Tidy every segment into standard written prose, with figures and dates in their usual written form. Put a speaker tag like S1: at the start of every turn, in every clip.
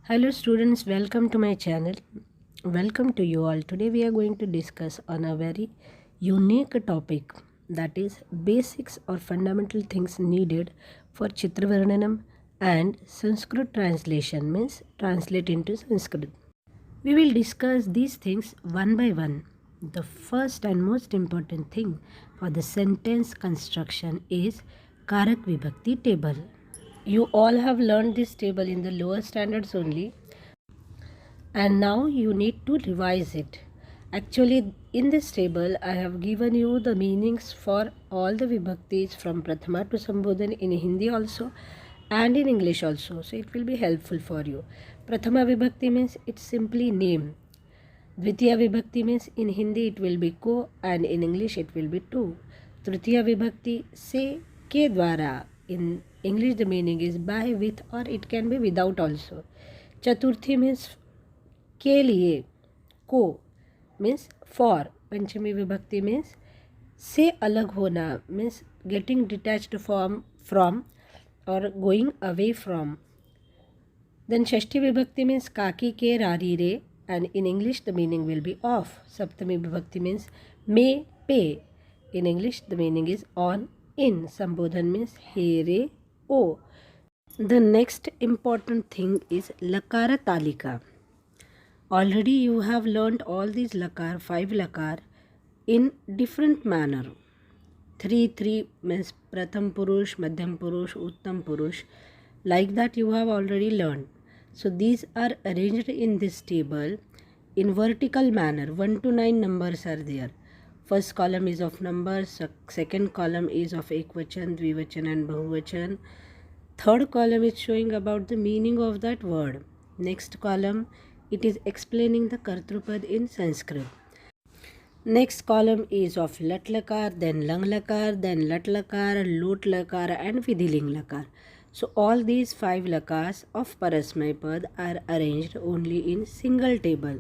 S1: Hello students, welcome to my channel. Welcome to you all. Today we are going to discuss on a very unique topic, that is basics or fundamental things needed for Chitravarnanam and Sanskrit translation, means translate into Sanskrit. We will discuss these things one by one. The first and most important thing for the sentence construction is Karak Vibhakti table. You all have learned this table in the lower standards only, and now you need to revise it. Actually, in this table I have given you the meanings for all the vibhaktis from Prathama to Sambodhan in Hindi also and in English also, so it will be helpful for you. Prathama vibhakti means it's simply name. Dvitiya vibhakti means in Hindi it will be ko and in English it will be to. Tritiya vibhakti se ke dwara. In English the meaning is by, with, or it can be without also. Chaturthi means के लिए, को means for. पंचमी विभक्ति means से अलग होना, means getting detached from और going away from. Then षष्ठी विभक्ति मीन्स काकी के रारी रे and in English the meaning will be of. सप्तमी विभक्ति मीन्स मे पे. In English the meaning is on in. संबोधन मीन्स हे रे ओ. The next important thing is लकार तालिका. Already you have learnt all these lakar, 5 lakar in different manner. 3 means pratham purush, madhyam purush, uttam purush. Like that you have already learned. So these are arranged in this table in vertical manner. 1 to 9 numbers are there. First column is of numbers, second column is of ekvachan, dvivachan and bahuvachan. Third column is showing about the meaning of that word. Next column, it is explaining the Kartrupad in Sanskrit. Next column is of Lat Lakar, then Lang Lakar, then Lat Lakar, Lot Lakar and Vidhiling Lakar. So all these 5 lakars of Parasmay Pad are arranged only in single table.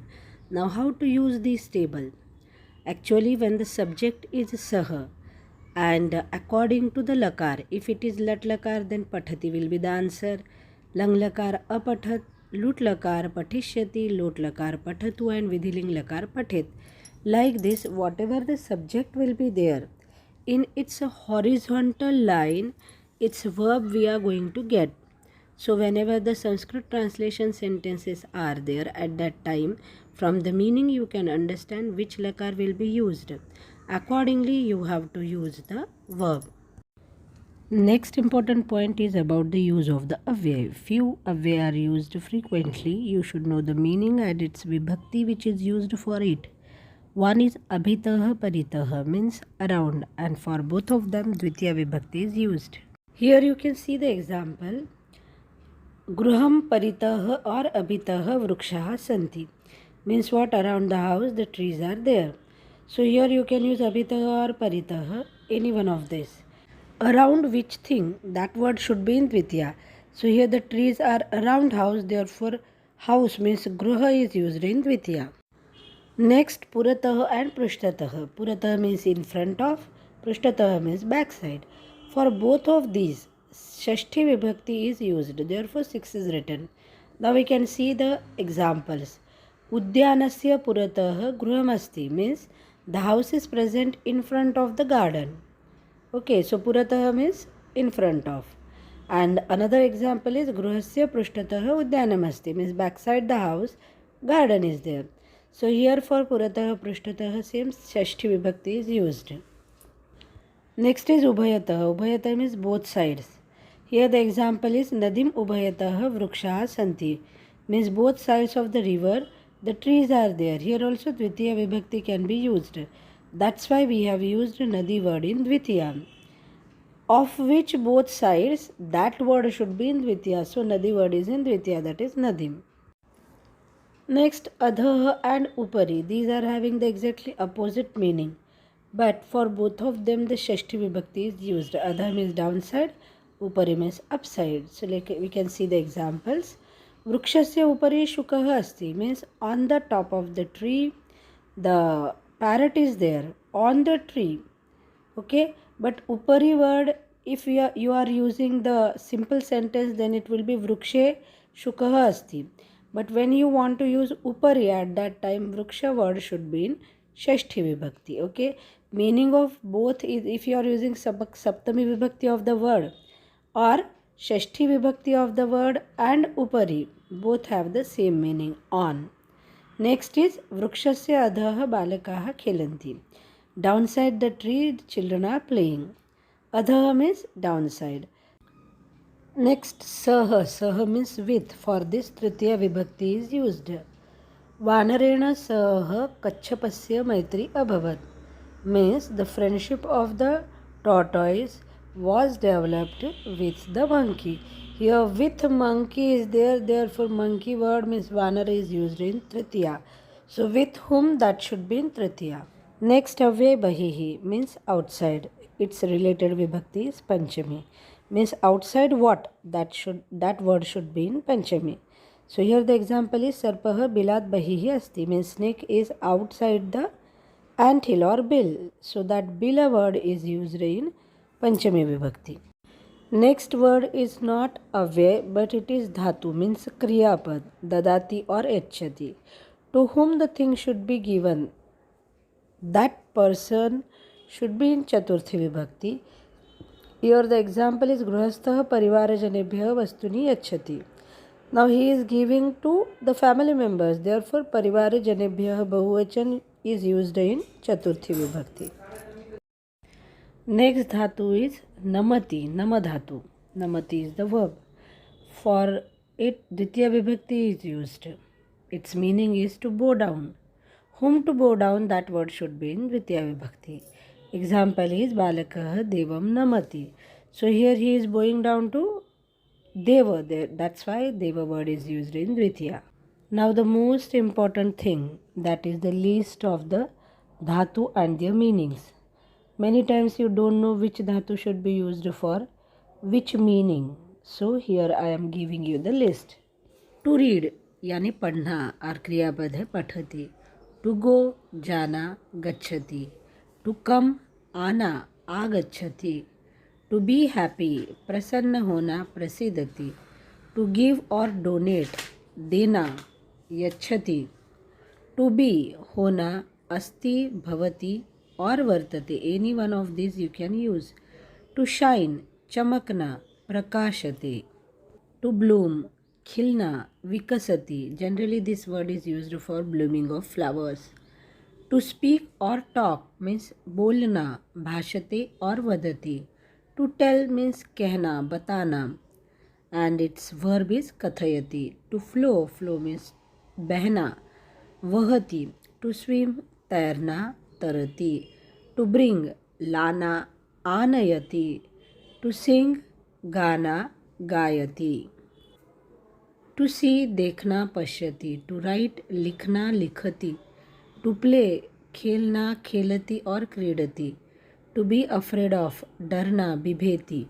S1: Now how to use this table? Actually, when the subject is Saha and according to the lakar, if it is Lat Lakar, then Pathati will be the answer. Lang Lakar apathat, Lut Lakar patishyati, Lot Lakar pathatu and Vidhiling Lakar pathet. Like this, whatever the subject will be there, in its horizontal line, its verb we are going to get. So whenever the Sanskrit translation sentences are there, at that time, from the meaning you can understand which lakar will be used. Accordingly, you have to use the verb. Next important point is about the use of the avyay. Few avyay are used frequently. You should know the meaning and its vibhakti which is used for it. One is abhitah paritah, means around, and for both of them dvitiya vibhakti is used. Here you can see the example. Gruham paritah or abhitah vrukshah santi, means what? Around the house the trees are there. So here you can use abhitah or paritah, any one of this. Around which thing? That word should be in Dvitiya. So here the trees are around house, therefore house means gruha is used in Dvitiya. Next, puratah and prishtatah. Puratah means in front of, prishtatah means backside. For both of these, Shashti Vibhakti is used, therefore 6 is written. Now we can see the examples. Udyanasya puratah gruhamasti means the house is present in front of the garden. Okay, so puratah means in front of. And another example is gruhasya prishtatah udyanamasti means backside the house, garden is there. So here for puratah prishtatah same shashti vibhakti is used. Next is ubhayatah. Ubhayatah means both sides. Here the example is nadim ubhayatah vrukshah santi means both sides of the river the trees are there. Here also dvitiya vibhakti can be used. That's why we have used nadi word in dvitiya. Of which both sides, that word should be in dvitiya. So nadi word is in dvitiya, that is nadim. Next, adhah and upari. These are having the exactly opposite meaning. But for both of them, the shashti vibhakti is used. Adha means downside, upari means upside. So like we can see the examples. Vrukshasya upari shukah asti means on the top of the tree, the parrot is there on the tree. Okay, but upari word, if you are using the simple sentence, then it will be vrukshe shukah asti. But when you want to use upari at that time, vriksha word should be in shashti vibhakti. Okay, meaning of both is if you are using saptami vibhakti of the word or shashti vibhakti of the word and upari, both have the same meaning, on. Next is vrukshasya adhah balakaah khelanti. Downside the tree, children are playing. Adhah means downside. Next, saha. Saha means with. For this, tritiya vibhakti is used. Vanarena saha kachapasya maitri abhavat. Means the friendship of the tortoise was developed with the monkey. Here, with monkey is there, therefore, monkey word means vanara is used in tritiya. So, with whom that should be in tritiya. Next, away bahihi means outside. Its related vibhakti is panchami. Means outside what? That word should be in panchami. So here the example is sarpah bilat bahihi asti. Means snake is outside the anthill or bill. So that bila word is used in panchami vibhakti. Next word is not away but it is dhatu means kriyapad, dadati or echyati. To whom the thing should be given, that person should be in chaturthi vibhakti. Here the example is grihastha parivarjanebhyah vastuni yachati. Now he is giving to the family members. Therefore parivarjanebhyah bahuvachan is used in chaturthi vibhakti. Next dhatu is namati, namadhatu. Namati is the verb. For it ditya vibhakti is used. Its meaning is to bow down. Whom to bow down, that word should be in Dvitiya Vibhakti. Example is Balakah Devam Namati. So here he is bowing down to Deva. That's why Deva word is used in Dvitiya. Now the most important thing, that is the list of the dhatu and their meanings. Many times you don't know which dhatu should be used for which meaning. So here I am giving you the list. To read यानी पढ़ना और क्रियापद है पठति. To go जाना गच्छति. To come आना आगच्छति. टू बी हैप्पी प्रसन्न होना प्रसीदति. टू गिव और डोनेट देना यच्छति. टू बी होना अस्ति भवति और वर्तते. Any one of this you can use. To shine चमकना प्रकाशते. टू ब्लूम खिलना विकसति. Generally this word is used for blooming of flowers. To speak और टॉक मीन्स बोलना भाषते और वदति. टू टेल मीन्स कहना बताना एंड इट्स वर्ब इज कथयति. टू फ्लो, फ्लो मीन्स बहना वहति. टू स्विम तैरना तरति. टू ब्रिंग लाना आनयति. टू सिंग गाना गायति. टू सी देखना पश्यति. टू राइट लिखना लिखति. टू प्ले खेलना खेलति और क्रीडति. टू बी अफ्रेड ऑफ डरना बिभेति.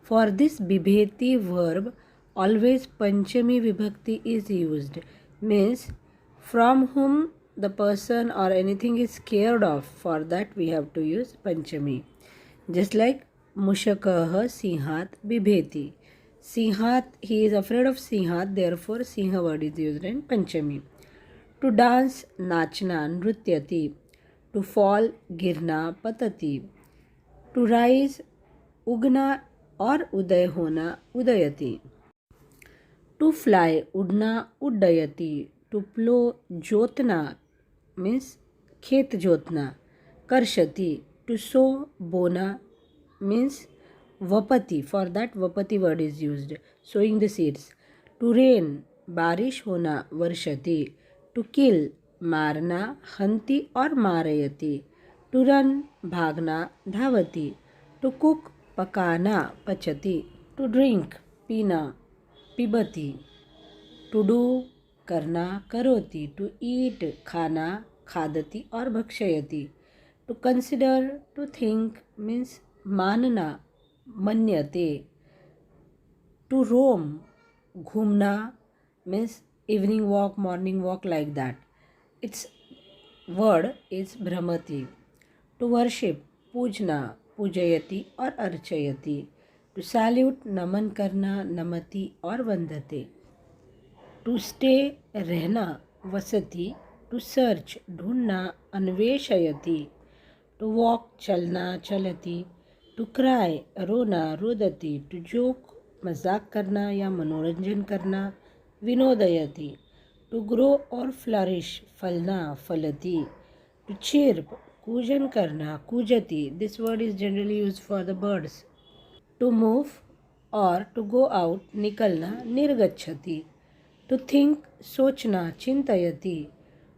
S1: फॉर दिस बिभेति वर्ब ऑलवेज पंचमी विभक्ति is used. Means from whom the person or anything is scared of, for that we have to use panchami. Just like mushakah sinhat bibheti. Sinhat, he is afraid of sinhat, therefore sinha word is used in panchami. To dance nachna nrutyati. To fall गिरना पतति. To rise उगना और उदय होना उदयति. To fly उड़ना उड्डयति. To plow जोतना means खेत जोतना कर्षति. To sow बोना means vapati. For that vapati word is used, sowing the seeds. To rain बारिश होना वर्षति. To kill मारना हंति और मारयति. To run भागना धावति. To cook पकाना पचति. To drink पीना पिबति. To do करना करोति. To eat खाना खादति और भक्षयति. To consider, to think means मानना मन्यते. To roam घूमना means evening walk, morning walk, like that. Its word is भ्रमति. To worship पूजना पूजयति और अर्चयति. To salute नमन करना नमति और वंदते. टू स्टे रहना, वसति. टू सर्च ढूंढना, अन्वेषयति. टू वॉक चलना, चलती. टू क्राई रोना, रोदती. टू जोक मजाक करना या मनोरंजन करना, विनोदयति. टू ग्रो और फ्लरिश फलना, फलती. टू चिर्प कूजन करना, कूजती. This word is generally use for the birds. To move और टू गो आउट निकलना, निर्गच्छति. टू थिंक सोचना, चिंतयति.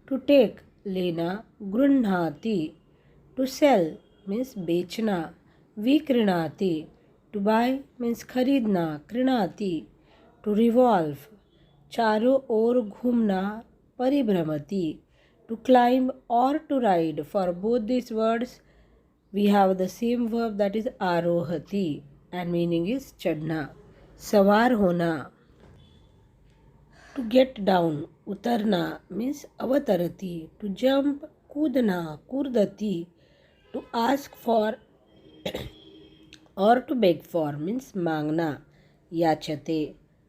S1: टू टेक लेना, गृह्णाति. टू सेल मीन्स बेचना, विक्रीणाति. टू बाय मीन्स खरीदना, क्रीणाति. टू रिवॉल्व चारों ओर घूमना, परिभ्रमति. टू क्लाइंब और to ride, for both these words we have the same verb, that is आरोहति, and meaning is चढ़ना, सवार होना. टू गेट डाउन उतरना मीन्स अवतरती. टू जंप कूदना, कूदती. टू आस्क फॉर और टू बेग फॉर मीन्स मांगना, याचते.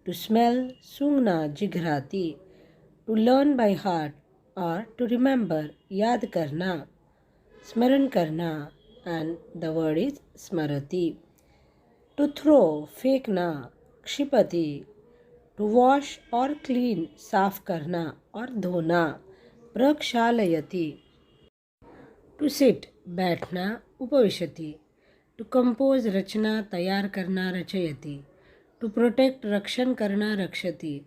S1: टू स्मेल सूंघना, जिघराती. टू लर्न बाय हार्ट और टू रिमेंबर याद करना, स्मरण करना, एंड द वर्ड इज स्मरति. टू थ्रो फेंकना, क्षिपति. टू वॉश और क्लीन साफ करना और धोना, प्रक्षालयति. टू सिट बैठना, उपविशति. टू कंपोज रचना, तैयार करना, रचयति. टू प्रोटेक्ट रक्षण करना, रक्षति.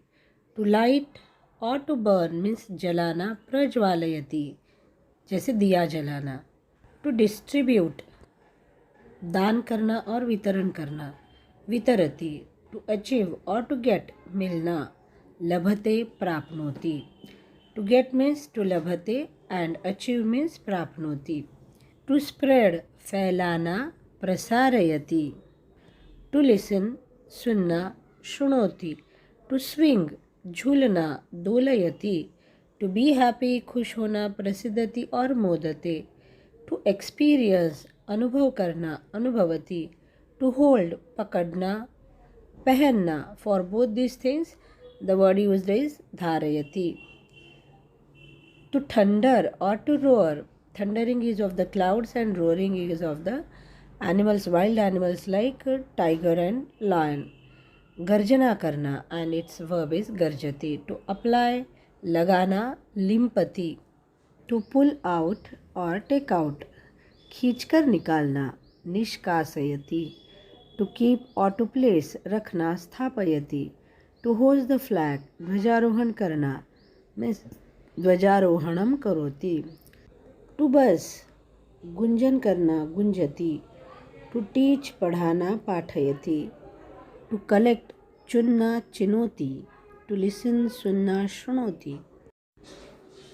S1: टू लाइट और टू बर्न मीन्स जलाना, प्रज्वालयति, जैसे दिया जलाना. टू डिस्ट्रीब्यूट दान करना और वितरण करना, वितरति. टू अचीव और टू गेट मिलना, लभते, प्राप्नोति. टू गेट मीन्स टू लभते एंड अचीव मीन्स प्राप्नोति. टू स्प्रेड फैलाना, प्रसारयति. टू लिसन सुनना, शृणोति. टू स्विंग झूलना, दोलयति. टू बी हैप्पी खुश होना, प्रसिद्धति और मोदते. टू एक्सपीरियंस अनुभव करना, अनुभवति. टू होल्ड पकड़ना, पहनना, for both this things the word used is धारयति. टू थंडर और to roar, thundering is of the clouds and roaring is of the animals, wild animals like tiger and lion. गर्जना करना and its verb is गर्जति. To apply लगाना, लिम्पति. To pull out और take out, खींचकर निकालना, निष्कासयति. टू कीप और टू प्लेस रखना, स्थापयति. टू होस्ट द फ्लैग ध्वजारोहण करना मीन्स ध्वजारोहणम करोति. टू बस गुंजन करना, गुंजति. टू टीच पढ़ाना, पाठयति. टू कलेक्ट चुनना, चिनोति. टू लिसन सुनना, शृणोति.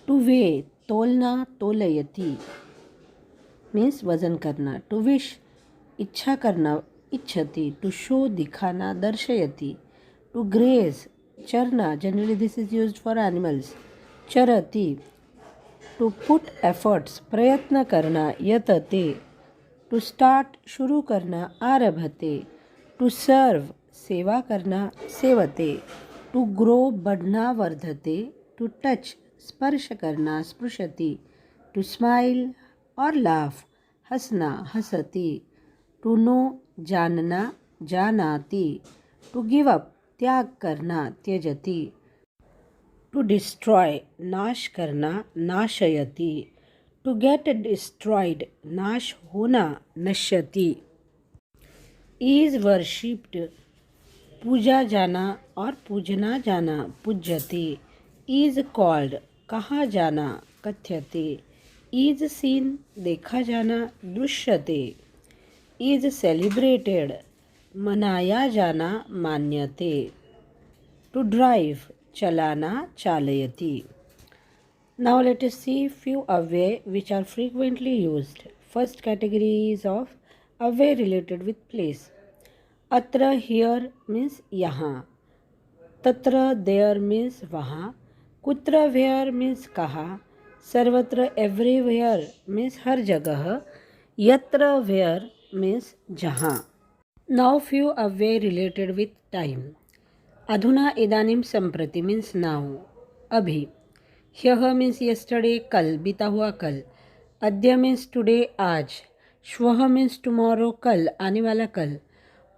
S1: टू वे तोलना, तोलयति मीन्स वजन करना. टू विश इच्छा करना, इच्छति. टू शो दिखाना, दर्शयति. टू ग्रेज चरना, generally this is used for animals, चरति. टू पुट एफर्ट्स प्रयत्न करना, यतते. टू स्टार्ट शुरू करना, आरभते. टू सर्व सेवा करना, सेवते. टू ग्रो बढ़ना, वर्धते. टू टच स्पर्श करना, स्पृशति. टू स्माइल और लाफ हंसना, हंसति. टू नो जानना, जानाति. टू गिव अप त्याग करना, त्यजति. टू डिस्ट्रॉय नाश करना, नाशयति. टू गेट डिस्ट्रॉयड नाश होना, नश्यति. इज वर्शिप्ड पूजा जाना और पूजना जाना, पूज्यते. इज कॉल्ड कहा जाना, कथ्यते. इज सीन देखा जाना, दृश्यते. इज सेलिब्रेटेड मनाया जाना, मान्यते. टू ड्राइव चलाना, चालयति. Now let us see few अव्यय which are frequently used. First category is of अव्यय related with place. अत्र here means यहाँ. तत्र there means वहाँ. कुत्र where means कहाँ. सर्वत्र everywhere means हर जगह. यत्र where means जहाँ. Now few अव्यय related with time. अधुना इदानीं सम्प्रति मीन्स नाउ, अभी. ह्यः मीन्स yesterday, कल बीता हुआ कल. अद्य मीन्स टुडे आज. श्वः मीन्स टुमारो कल आने वाला कल.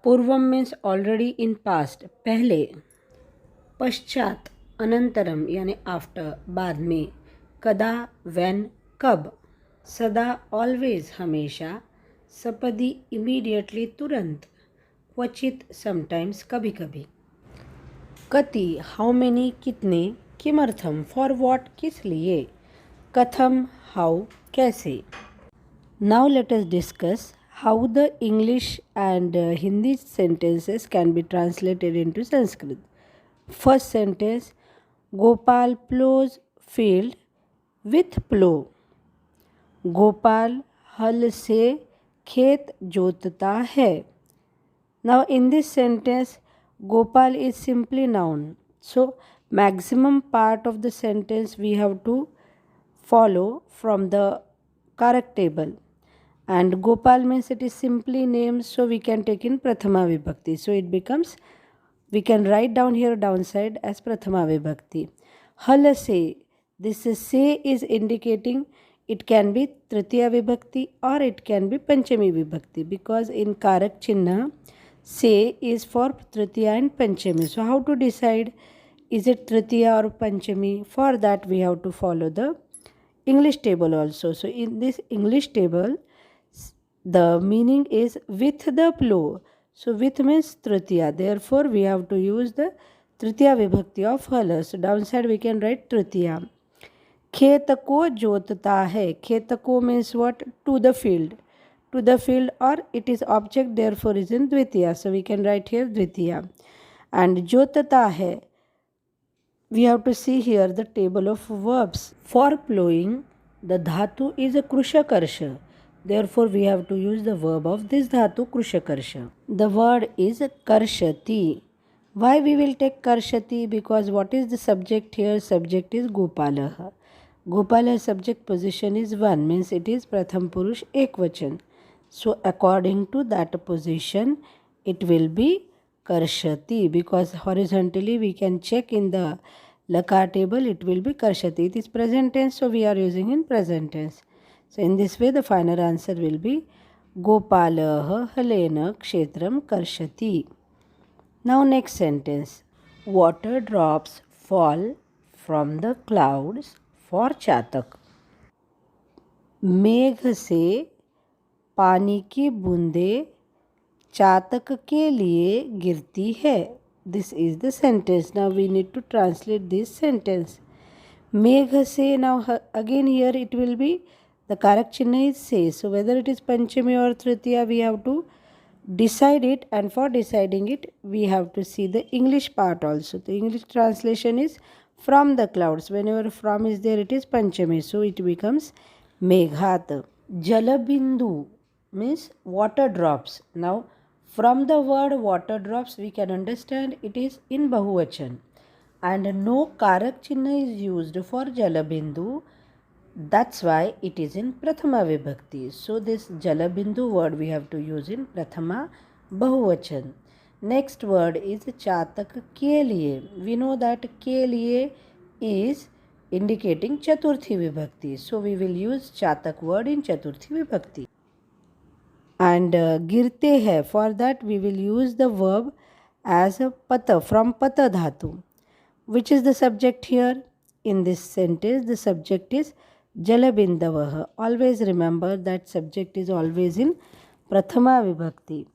S1: पूर्वम मीन्स ऑलरेडी इन पास्ट पहले. पश्चात अनंतरम यानी आफ्टर बाद में. कदा व्हेन कब. सदा ऑलवेज हमेशा. सपदी इमीडिएटली तुरंत. क्वचित समटाइम्स कभी कभी. कति हाउ मेनी कितने. किमर्थम फॉर व्हाट किस लिए. कथम हाउ कैसे. Now let us discuss how the English and Hindi sentences can be translated into Sanskrit. First sentence, Gopal plows field with plow. Gopal हल से खेत जोतता है. Now in this sentence, Gopal is simply noun. So maximum part of the sentence we have to follow from the correct table. And Gopal means it is simply named, so we can take in Prathama Vibhakti. So it becomes, we can write down here downside as Prathama Vibhakti. Hal se, this se is indicating it can be Tritiya Vibhakti or it can be Panchami Vibhakti, because in Karak Chinna, se is for Tritiya and Panchami. So how to decide is it Tritiya or Panchami? For that we have to follow the English table also. So in this English table, the meaning is with the plow. So with means Tritiya. Therefore we have to use the Tritiya Vibhakti of hal. So downside we can write Tritiya. खेत को जोतता है. खेत को means what? To the field. To the field, or it is object, therefore is in Dvitiya. So we can write here Dvitiya. And jotata hai, we have to see here the table of verbs. For plowing, the dhatu is a Krushakarsha. Therefore we have to use the verb of this dhatu Krushakarsha. The word is Karshati. Why we will take Karshati? Because what is the subject here? Subject is Gopalaha. Gopala subject position is 1, means it is Pratham Purush Ekvachan. So according to that position, it will be Karshati, because horizontally we can check in the Lakar table, it will be Karshati. It is present tense, so we are using in present tense. So in this way the final answer will be Gopalaha halena kshetram karshati. Now next sentence. Water drops fall from the clouds for चातक. मेघ से पानी की बूंदें चातक के लिए गिरती है. This is the sentence. Now we need to translate this sentence. मेघ से, now again here it will be, the Karak Chinna is se. So whether it is Panchami or Tritiya, we have to decide it, and for deciding it we have to see the English part also. The English translation is from the clouds. Whenever from is there, it is Panchami, so it becomes Meghat. Jalabindu means water drops. Now from the word water drops we can understand it is in Bahuvachan, and no Karak Chinna is used for Jalabindu. That's why it is in Prathama Vibhakti. So this Jalabindu word we have to use in Prathama Bahuvachan. Next word is Chatak ke liye. We know that ke liye is indicating Chaturthi Vibhakti. So we will use Chatak word in Chaturthi Vibhakti. And girte hai, for that we will use the verb as a pata, from pata dhatu. Which is the subject here? In this sentence the subject is Jalabindavaha. Always remember that subject is always in Prathama Vibhakti.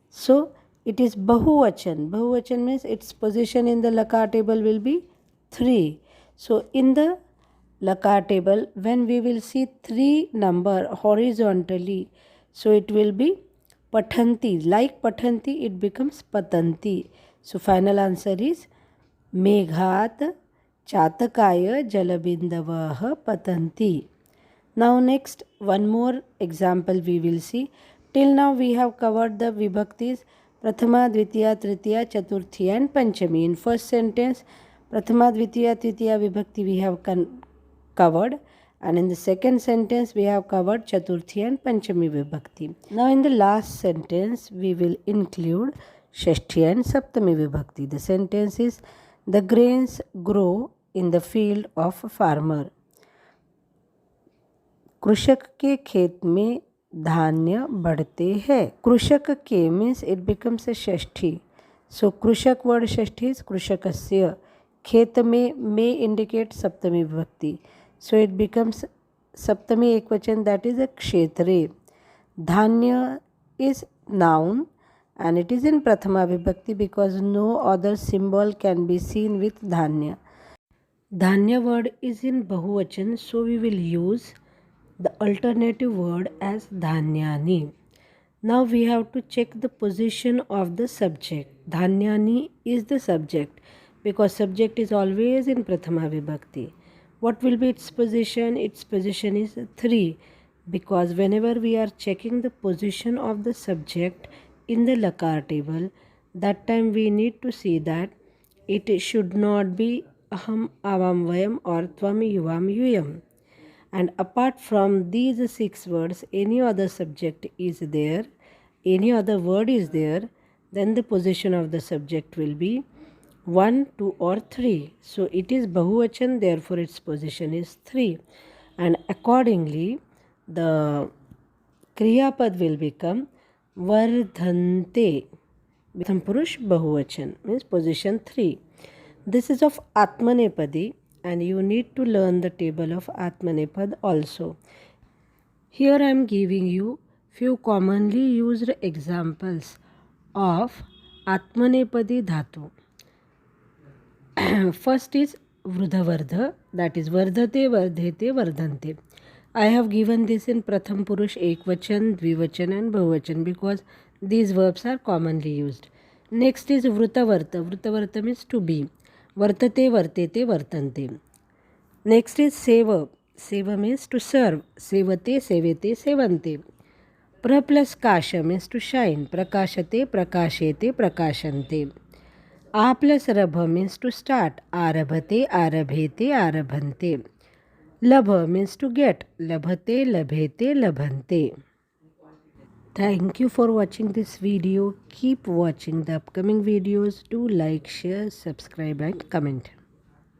S1: So it is Bahuvachan. Bahuvachan means its position in the Lakar table will be 3. So in the Lakar table, when we will see 3 number horizontally, so it will be Pathanti. Like Pathanti, it becomes Patanti. So final answer is Meghat Chatakaya Jalabindavaha Patanti. Now next, one more example we will see. Till now we have covered the Vibhaktis Prathama, Dvitiya, Tritiya, Chaturthi and Panchami. In first sentence, Prathama, Dvitiya, Tritiya Vibhakti we have covered, and in the second sentence we have covered Chaturthi and Panchami Vibhakti. Now in the last sentence we will include Shashti and Saptami Vibhakti. The sentence is, the grains grow in the field of a farmer. कृषक के खेत में धान्य बढ़ते हैं. कृषक के means it becomes a Shashthi. So कृषक word षष्ठी is कृषकस्य. खेत में may indicate सप्तमी विभक्ति. So it becomes सप्तमी एकवचन, that is a क्षेत्रे. Dhanya is noun and it is in prathama vibhakti because no other symbol can be seen with dhanya. Dhanya word is in bahuvachan, so we will use the alternative word as dhanyani. Now we have to check the position of the subject. Dhanyani is the subject because subject is always in prathama vibhakti. What will be its position? Its position is 3, because whenever we are checking the position of the subject in the lakar table, that time we need to see that it should not be aham, avam, vayam or tvam, yuvam, yuyam. And apart from these 6 words, any other subject is there, any other word is there, then the position of the subject will be 1, 2 or 3. So it is bahuvachan, therefore its position is 3. And accordingly, the kriyapad will become vardhante. Pratham Purush bahuvachan means position 3. This is of Atmanepadi and you need to learn the table of Atmanepad also. Here I am giving you few commonly used examples of Atmanepadi dhatu. First is Vrudhavardha, that is Vardhate, Vardhete, Vardhante. I have given this in Pratham Purush Ekvachan, Dvivachan and Bahuvachan because these verbs are commonly used. Next is Vrutavarta. Vrutavarta means to be. Vartate, Vartete, Vartante. Next is Seva. Seva means to serve. Sevate, Sevete, Sevante. Pra plus Kasha means to shine. Prakashate, Prakashete, Prakashante. A plus Rabha means to start. Arabhate, Arabhete, Arabhante. Labha means to get. Labhate, Labhete, Labhante. Thank you for watching this video. Keep watching the upcoming videos. Do like, share, subscribe and comment.